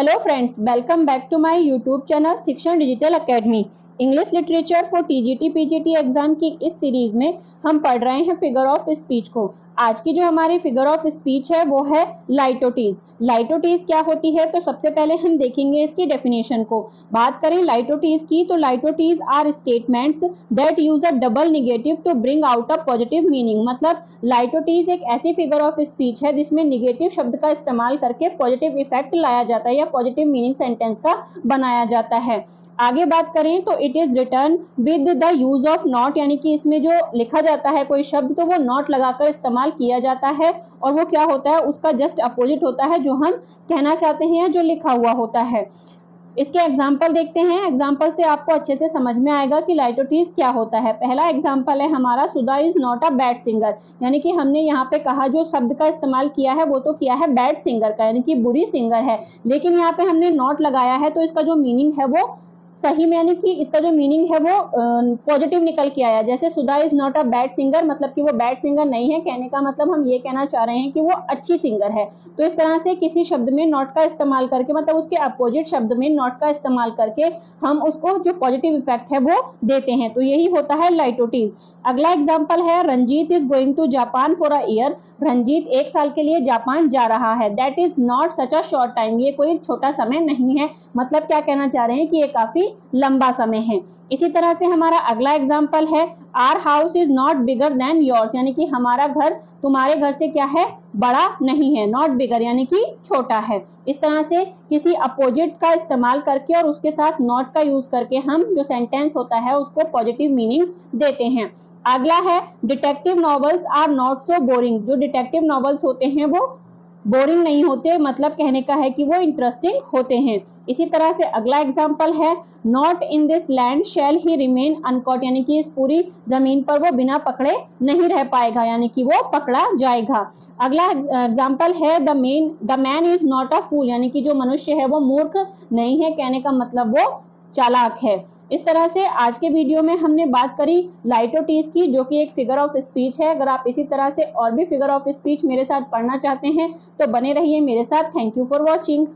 Hello friends, welcome back to my YouTube channel Shikshan digital academy. English literature for TGT PGT exam की इस series में हम पढ़ रहे हैं फिगर ऑफ स्पीच को। आज की जो हमारी फिगर ऑफ स्पीच है वो है लाइटोटीज। लाइटोटीज क्या होती है, तो सबसे पहले हम देखेंगे इसकी डेफिनेशन को। बात करें लाइटोटीज की, तो litotes are statements that use a double negative to bring out a positive meaning. मतलब लाइटोटीज एक ऐसी फिगर ऑफ स्पीच है जिसमें निगेटिव शब्द का इस्तेमाल करके पॉजिटिव इफेक्ट लाया जाता है या पॉजिटिव मीनिंग सेंटेंस का बनाया जाता है। आगे बात करें तो it is return with the use of not, यानी कि इसमें जो लिखा जाता है कोई शब्द तो वो नॉट लगाकर इस्तेमाल किया जाता है, और वो क्या होता है उसका जस्ट अपोजिट होता है जो हम कहना चाहते हैं जो लिखा हुआ होता है। इसके एग्जाम्पल देखते हैं। एग्जाम्पल से आपको अच्छे से समझ में आएगा कि लाइटोटीज क्या होता है। पहला एग्जाम्पल है हमारा, Sudha is not a bad singer, यानी कि हमने यहाँ पे कहा जो शब्द का इस्तेमाल किया है वो तो किया है बैड सिंगर का, यानी कि बुरी सिंगर है, लेकिन यहाँ पे हमने नॉट लगाया है तो इसका जो मीनिंग है वो सही में, यानी कि इसका जो मीनिंग है वो पॉजिटिव निकल के आया। जैसे Sudha is not a bad singer, मतलब कि वो बैड सिंगर नहीं है, कहने का मतलब हम ये कहना चाह रहे हैं कि वो अच्छी सिंगर है। तो इस तरह से किसी शब्द में नॉट का इस्तेमाल करके, मतलब उसके अपोजिट शब्द में नॉट का इस्तेमाल करके हम उसको जो पॉजिटिव इफेक्ट है वो देते हैं, तो यही होता है लाइटोटीज। अगला एग्जाम्पल है, Ranjit is going to Japan for a year. Ranjit 1 साल के लिए जापान जा रहा है। That is not such a short time, ये कोई छोटा समय नहीं है, मतलब क्या कहना चाह रहे हैं कि ये काफी लंबा समय है। इसी तरह से हमारा अगला एग्जाम्पल है, our house is not bigger than yours, यानी कि हमारा घर तुम्हारे घर से क्या है, बड़ा नहीं है। नॉट बिगर यानी कि छोटा है। इस तरह से किसी अपोजिट का इस्तेमाल करके और उसके साथ नॉट का यूज करके हम जो सेंटेंस होता है उसको पॉजिटिव मीनिंग देते हैं। अगला है, detective novels are not so boring. जो डिटेक्टिव नॉवेल्स होते हैं वो बोरिंग नहीं होते, मतलब कहने का है कि वो इंटरेस्टिंग होते हैं। इसी तरह से अगला एग्जाम्पल है, not in this land shall he remain uncaught, यानी कि इस पूरी जमीन पर वो बिना पकड़े नहीं रह पाएगा, यानी कि वो पकड़ा जाएगा। अगला एग्जाम्पल है, the man is not a fool, यानी कि जो मनुष्य है वो मूर्ख नहीं है, कहने का मतलब वो चालाक है। इस तरह से आज के वीडियो में हमने बात करी लाइटोटीज की, जो कि एक फिगर ऑफ स्पीच है। अगर आप इसी तरह से और भी फिगर ऑफ स्पीच मेरे साथ पढ़ना चाहते हैं तो बने रहिए मेरे साथ। Thank you for watching.